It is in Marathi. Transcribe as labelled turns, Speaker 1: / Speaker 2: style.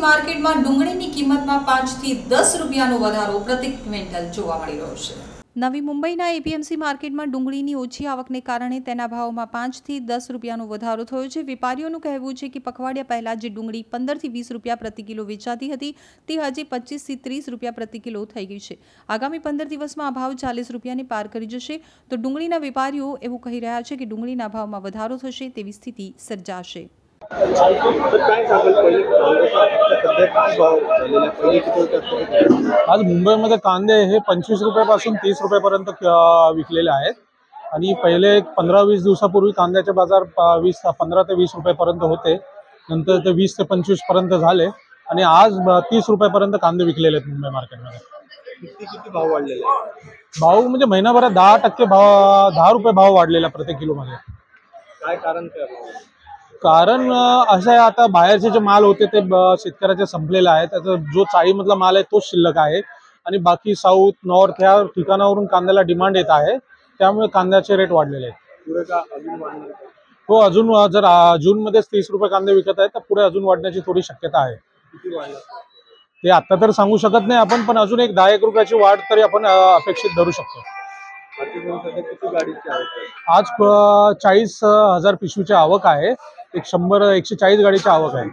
Speaker 1: માર્કેટમાં ડુંગળીની કિંમતમાં 5 થી 10 રૂપિયાનો વધારો પ્રતિ ક્વિન્ટલ જોવા મળી રહ્યો છે। નવી મુંબઈના એપીએમસી માર્કેટમાં ડુંગળીની ઓછી આવકને કારણે તેના ભાવમાં 5 થી 10 રૂપિયાનો વધારો થયો છે। વેપારીઓનું કહેવું છે કે પખવાડિયા પહેલા જે ડુંગળી 15 થી 20 રૂપિયા પ્રતિ કિલો વેચાતી હતી તે આજે 25 થી 30 રૂપિયા પ્રતિ કિલો થઈ ગઈ છે। આગામી 15 દિવસમાં આ ભાવ 40 રૂપિયાને પાર કરી જશે તો ડુંગળીના વેપારીઓ એવું કહી રહ્યા છે કે ડુંગળીના ભાવમાં વધારો થશે તેવી સ્થિતિ સર્જાશે।
Speaker 2: आज मुंबईमध्ये कांदे हे 25 रुपयापासून 30 रुपयापर्यंत विकलेले आहेत आणि पहिले 15-20 दिवसापूर्वी कांद्याचे बाजार 15 ते 20 रुपयापर्यंत होते, नंतर ते 20 ते 25 पर्यंत झाले आणि आज 30 रुपयापर्यंत कांदे विकलेले आहेत मुंबई मार्केटमध्ये।
Speaker 3: किती भाव वाढलेले आहेत?
Speaker 2: भाव म्हणजे महिनाभरात 10% भाव 10 रुपये भाव वाढलेला प्रत्येक किलो मध्ये।
Speaker 3: काय कारण काय?
Speaker 2: कारण असं आहे, आता बाहेरचे जे माल होते ते शेतकऱ्याचे संपलेले आहे, त्याचा जो चाळीमधला माल आहे तोच शिल्लक आहे आणि बाकी साऊथ नॉर्थ ह्या ठिकाणावरून कांद्याला डिमांड येत आहे, त्यामुळे कांद्याचे रेट वाढलेले आहेत।
Speaker 3: पुढे का अजून वाढणार?
Speaker 2: हो, अजून जर जून मध्येच 30 रुपये कांदे विकत आहेत तर पुढे अजून वाढण्याची थोडी शक्यता आहे।
Speaker 3: किती वाढणार
Speaker 2: ते आता तर सांगू शकत नाही आपण, पण अजून एक 10-1 रुपयाची वाढ तरी आपण अपेक्षित धरू शकतो।
Speaker 3: किती गाडीची आवक आहे?
Speaker 2: आज 40,000 पिशवीची आवक आहे, 140 गाडीची आवक आहे।